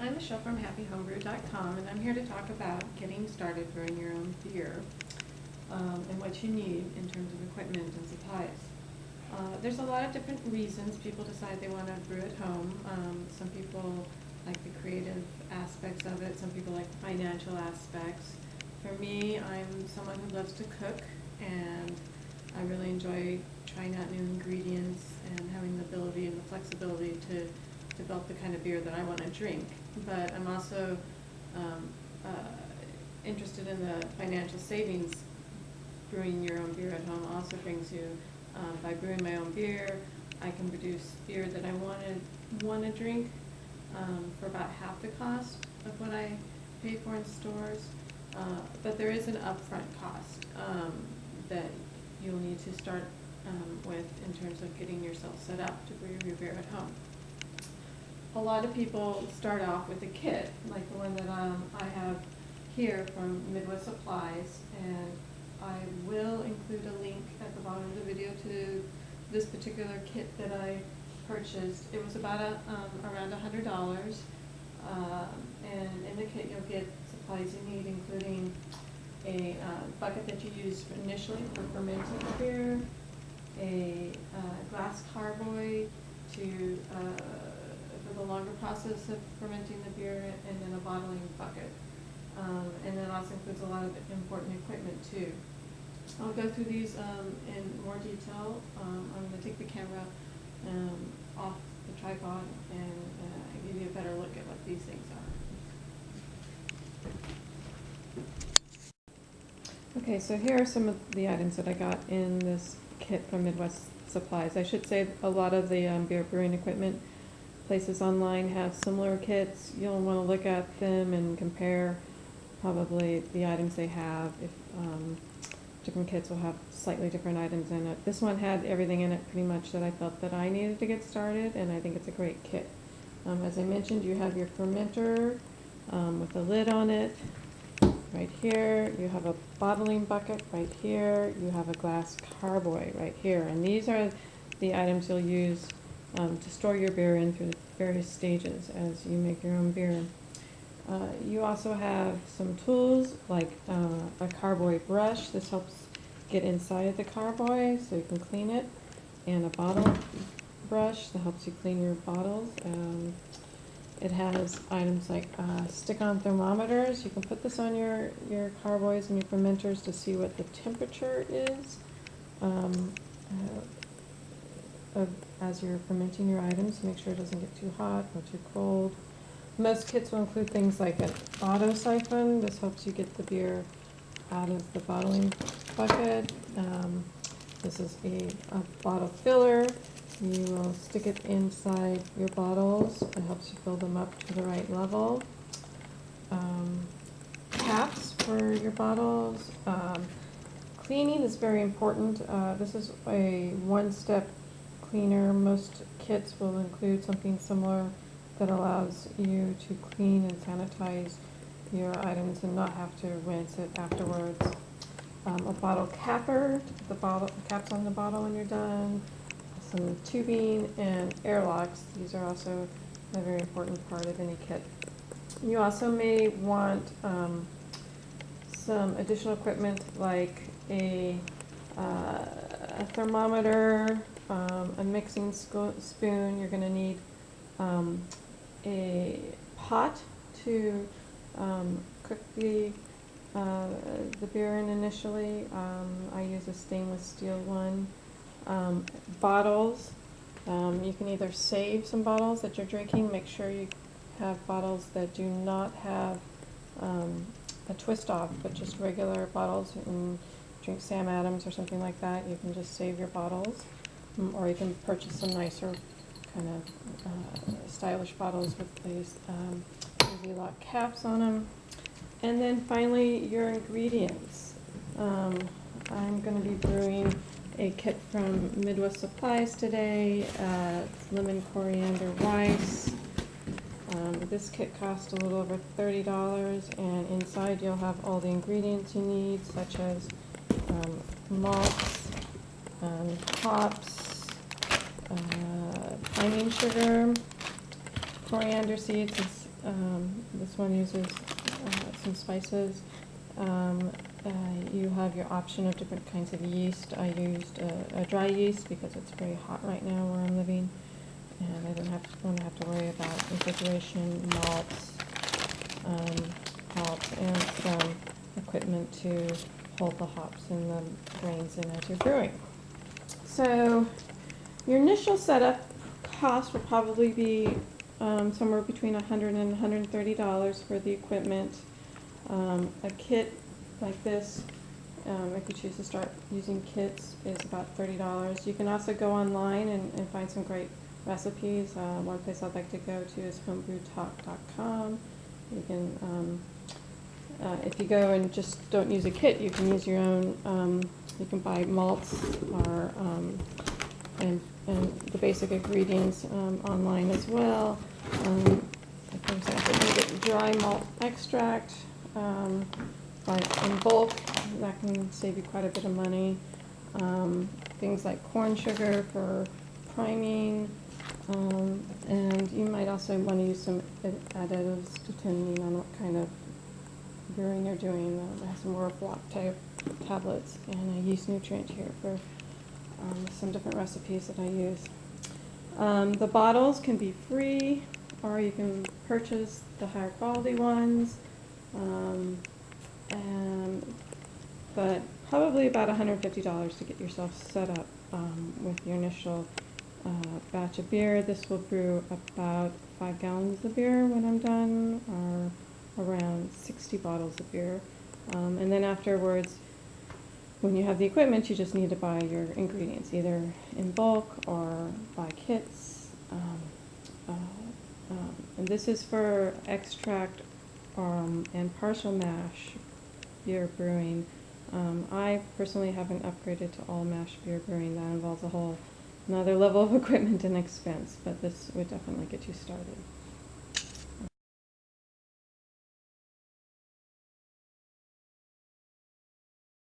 I'm Michelle from HappyHomebrew.com, and I'm here to talk about getting started brewing your own beer and what you need in terms of equipment and supplies. There's a lot of different reasons people decide they want to brew at home. Some people like the creative aspects of it, some people like the financial aspects. For me, I'm someone who loves to cook, and I really enjoy trying out new ingredients and having the ability and the flexibility to develop the kind of beer that I want to drink. But I'm also interested in the financial savings. Brewing your own beer at home also brings you, by brewing my own beer, I can produce beer that I want to drink for about half the cost of what I pay for in stores. But there is an upfront cost that you'll need to start with in terms of getting yourself set up to brew your beer at home. A lot of people start off with a kit, like the one that I have here from Midwest Supplies, and I will include a link at the bottom of the video to this particular kit that I purchased. It was about around $100, and in the kit you'll get supplies you need, including a bucket that you use initially for fermenting the beer, a glass carboy for the longer process of fermenting the beer, and then a bottling bucket. And that also includes a lot of important equipment too. I'll go through these in more detail. I'm going to take the camera off the tripod and give you a better look at what these things are. Okay, so here are some of the items that I got in this kit from Midwest Supplies. I should say a lot of the beer brewing equipment places online have similar kits. You'll want to look at them and compare probably the items they have. If different kits will have slightly different items in it. This one had everything in it pretty much that I felt that I needed to get started, and I think it's a great kit. As I mentioned, you have your fermenter with a lid on it right here. You have a bottling bucket right here. You have a glass carboy right here, and these are the items you'll use to store your beer in through the various stages as you make your own beer. You also have some tools like a carboy brush. This helps get inside the carboy so you can clean it, and a bottle brush that helps you clean your bottles. It has items like stick-on thermometers. You can put this on your carboys and your fermenters to see what the temperature is as you're fermenting your items. Make sure it doesn't get too hot or too cold. Most kits will include things like an auto siphon. This helps you get the beer out of the bottling bucket. This is a bottle filler. You will stick it inside your bottles. It helps you fill them up to the right level. Caps for your bottles. Cleaning is very important. This is a one-step cleaner. Most kits will include something similar that allows you to clean and sanitize your items and not have to rinse it afterwards. A bottle capper, the bottle caps on the bottle when you're done. Some tubing and airlocks. These are also a very important part of any kit. You also may want some additional equipment like a thermometer, a mixing spoon. You're going to need a pot to cook the beer in initially. I use a stainless steel one. Bottles. You can either save some bottles that you're drinking. Make sure you have bottles that do not have a twist off, but just regular bottles. You can drink Sam Adams or something like that. You can just save your bottles, or you can purchase some nicer kind of stylish bottles with these easy lock caps on them. And then finally, your ingredients. I'm going to be brewing a kit from Midwest Supplies today. Lemon coriander rice. This kit cost a little over $30, and inside you'll have all the ingredients you need, such as malts, hops, pinene sugar, coriander seeds, This one uses some spices. You have your option of different kinds of yeast. I used a dry yeast because it's very hot right now where I'm living, and I don't want to have to worry about refrigeration, malts, hops, and some equipment to hold the hops and the grains in as you're brewing. So your initial setup cost will probably be somewhere between $100 and $130 for the equipment. A kit like this, if you choose to start using kits, is about $30. You can also go online and find some great recipes. One place I'd like to go to is homebrewtalk.com. You can, if you go and just don't use a kit, you can use your own. You can buy malts or and the basic ingredients online as well. For example, you get dry malt extract, but in bulk, that can save you quite a bit of money. Things like corn sugar for priming, and you might also want to use some additives depending on what kind of brewing you're doing. I have some Orphalok type tablets and a yeast nutrient here for some different recipes that I use. The bottles can be free, or you can purchase the higher quality ones, but probably about $150 to get yourself set up with your initial batch of beer. This will brew about 5 gallons of beer when I'm done, or around 60 bottles of beer. And then afterwards, when you have the equipment, you just need to buy your ingredients, either in bulk or buy kits. And this is for extract and partial mash beer brewing. I personally haven't upgraded to all mash beer brewing. That involves a whole another level of equipment and expense, but this would definitely get you started.